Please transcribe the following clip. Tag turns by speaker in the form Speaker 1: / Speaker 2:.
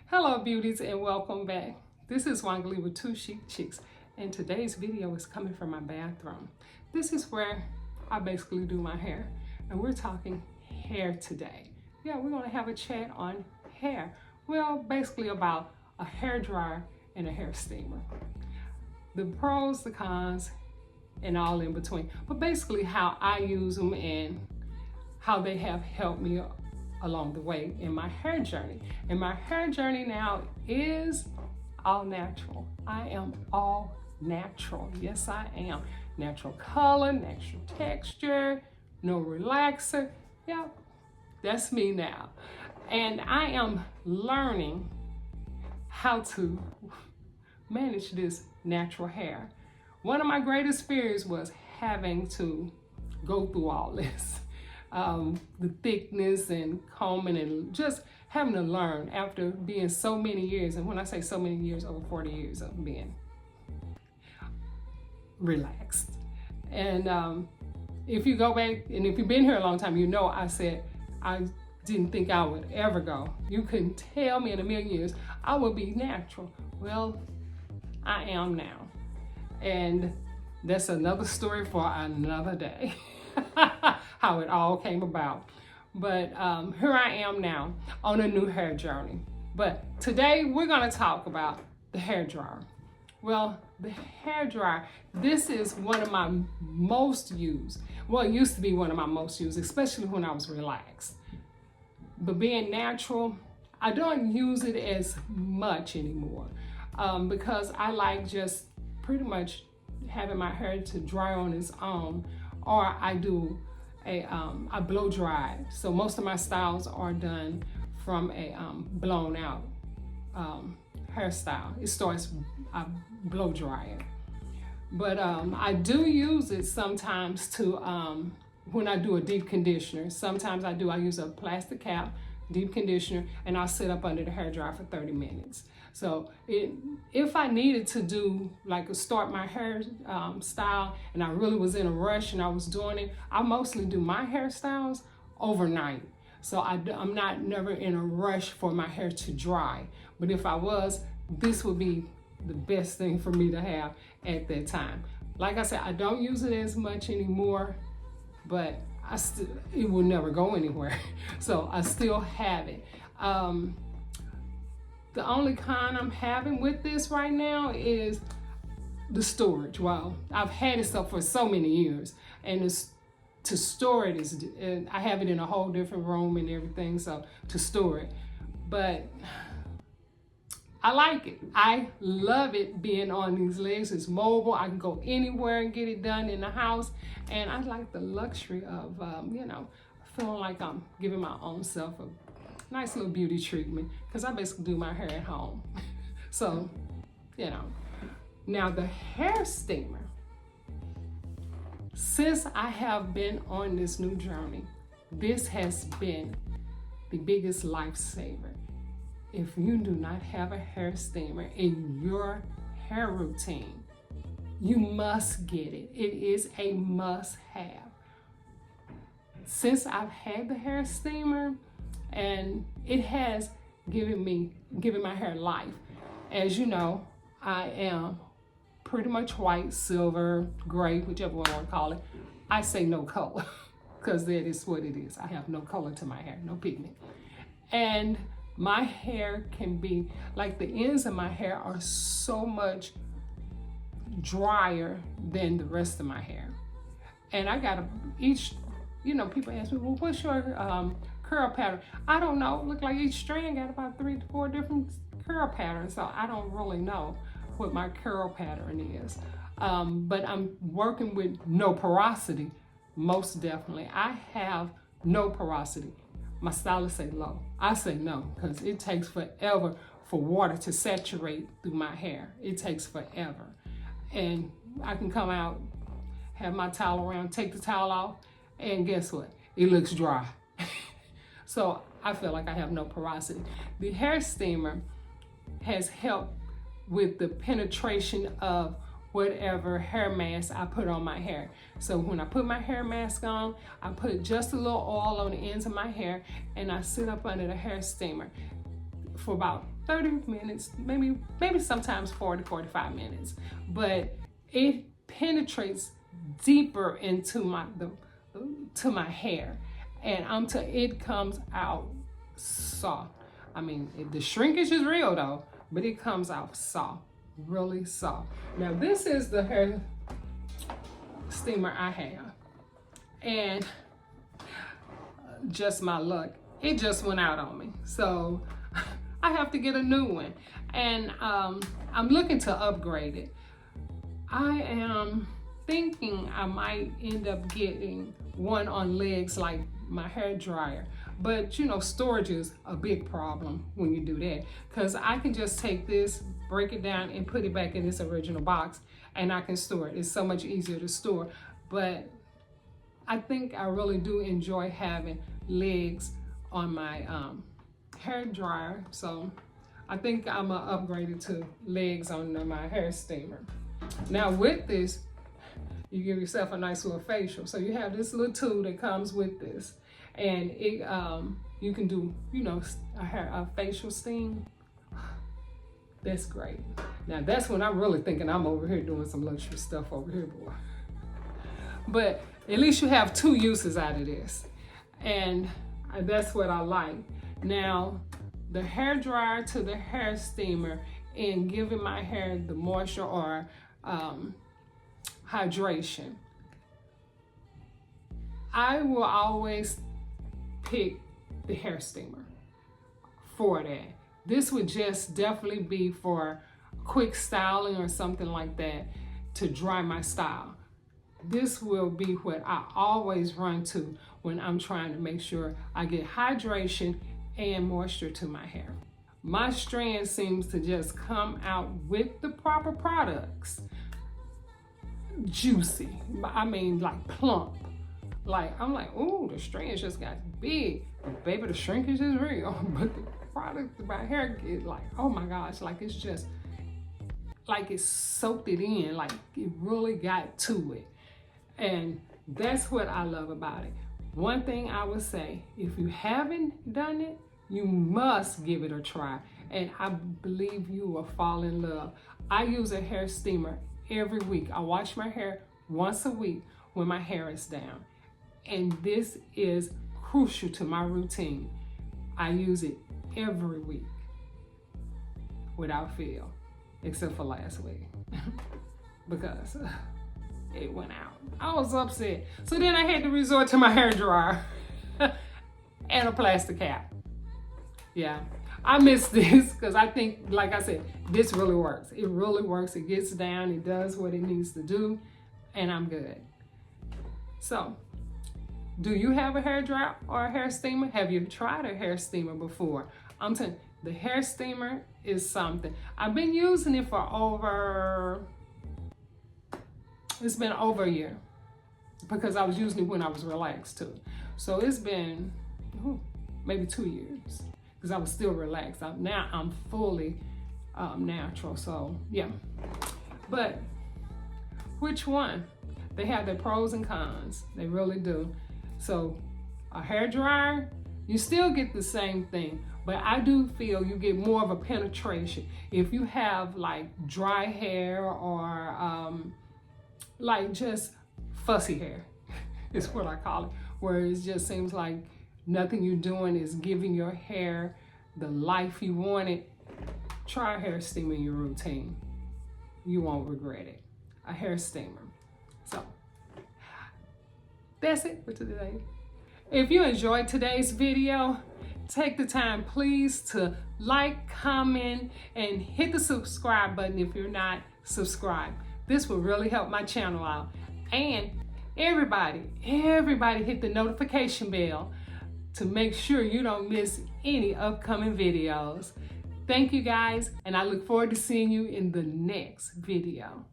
Speaker 1: Hello beauties and welcome back. This is Wangli with Two Chic Chicks and today's video is coming from my bathroom. This is where I basically do my hair and we're talking hair today. Yeah, we're gonna have a chat on hair. Well, basically about a hair dryer and a hair steamer. The pros, the cons, and all in between. But basically how I use them and how they have helped me along the way in my hair journey. And my hair journey now is all natural. I am all natural. Yes, I am. Natural color, natural texture, no relaxer. Yep, that's me now. And I am learning how to manage this natural hair. One of my greatest fears was having to go through all this. The thickness and combing and just having to learn after being so many years, and when I say so many years, over 40 years of being relaxed. And if you go back, and if you've been here a long time, you know I said I didn't think I would ever go. You couldn't tell me in a million years I would be natural. Well, I am now. And that's another story for another day. How it all came about. But here I am now on a new hair journey. But today we're gonna talk about the hair dryer. Well, the hair dryer, this is one of my most used. Well, it used to be one of my most used, especially when I was relaxed. But being natural, I don't use it as much anymore because I like just pretty much having my hair to dry on its own, or I do I blow dry. So most of my styles are done from a blown out hairstyle. It starts, I blow dry it. But I do use it sometimes to, when I do a deep conditioner. Sometimes I use a plastic cap, deep conditioner, and I'll sit up under the hair dryer for 30 minutes. So if I needed to do like start my hair style and I really was in a rush and I was doing it, I mostly do my hairstyles overnight. So I'm not never in a rush for my hair to dry. But if I was, this would be the best thing for me to have at that time. Like I said, I don't use it as much anymore, but it will never go anywhere. So I still have it. The only con I'm having with this right now is the storage. Well, I've had it for so many years, and to store it is, I have it in a whole different room and everything, so to store it. But I like it. I love it being on these legs. It's mobile. I can go anywhere and get it done in the house, and I like the luxury of, feeling like I'm giving my own self a nice little beauty treatment, because I basically do my hair at home. So, now the hair steamer, since I have been on this new journey, this has been the biggest lifesaver. If you do not have a hair steamer in your hair routine, you must get it. It is a must have. Since I've had the hair steamer, and it has given my hair life. As you know, I am pretty much white, silver, gray, whichever one you want to call it. I say no color because that is what it is. I have no color to my hair, no pigment. And my hair can be, like the ends of my hair are so much drier than the rest of my hair. And I got people ask me, well, what's your curl pattern? I don't know. Look like each strand got about 3 to 4 different curl patterns, so I don't really know what my curl pattern is. But I'm working with no porosity, most definitely. I have no porosity. My stylist say low. I say no, because it takes forever for water to saturate through my hair. It takes forever. And I can come out, have my towel around, take the towel off, and guess what? It looks dry. So I feel like I have no porosity. The hair steamer has helped with the penetration of whatever hair mask I put on my hair. So when I put my hair mask on, I put just a little oil on the ends of my hair and I sit up under the hair steamer for about 30 minutes, maybe sometimes 40, 45 minutes. But it penetrates deeper into my hair, and it comes out soft. I mean, the shrinkage is real though, but it comes out soft, really soft. Now this is the hair steamer I have, and just my luck, it just went out on me. So I have to get a new one, and I'm looking to upgrade it. I am thinking I might end up getting one on legs like my hair dryer, but you know, storage is a big problem when you do that, because I can just take this, break it down, and put it back in its original box, and I can store it. It's so much easier to store. But I think I really do enjoy having legs on my hair dryer, so I think I'm gonna upgrade it to legs on my hair steamer. Now with this, you give yourself a nice little facial. So you have this little tool that comes with this, and it you can do, you know, a facial steam. That's great. Now that's when I'm really thinking I'm over here doing some luxury stuff over here, boy. But at least you have two uses out of this, and that's what I like. Now the hair dryer to the hair steamer, and giving my hair the moisture or hydration, I will always pick the hair steamer for that. This would just definitely be for quick styling or something like that, to dry my style. This will be what I always run to when I'm trying to make sure I get hydration and moisture to my hair. My strand seems to just come out with the proper products juicy. I mean, like plump. Like, I'm like, ooh, the strands just got big. But baby, the shrinkage is real. But the product, my hair get like, oh my gosh, like it's just, like it soaked it in. Like it really got to it. And that's what I love about it. One thing I would say, if you haven't done it, you must give it a try. And I believe you will fall in love. I use a hair steamer every week. I wash my hair once a week when my hair is down. And this is crucial to my routine. I use it every week without fail, except for last week because it went out. I was upset. So then I had to resort to my hair dryer and a plastic cap. Yeah, I miss this because I think, like I said, this really works. It really works. It gets down, it does what it needs to do, and I'm good. So, do you have a hair dryer or a hair steamer? Have you tried a hair steamer before? I'm telling you, the hair steamer is something. I've been using it for it's been over a year, because I was using it when I was relaxed too. So it's been maybe 2 years, because I was still relaxed. Now I'm fully natural, so yeah. But which one? They have their pros and cons. They really do. So a hair dryer, you still get the same thing, but I do feel you get more of a penetration. If you have like dry hair or like just fussy hair, is what I call it, where it just seems like nothing you're doing is giving your hair the life you wanted, try a hair steamer in your routine. You won't regret it. A hair steamer. So that's it for today. If you enjoyed today's video, take the time please to like, comment, and hit the subscribe button if you're not subscribed. This will really help my channel out. And everybody hit the notification bell to make sure you don't miss any upcoming videos. Thank you guys, and I look forward to seeing you in the next video.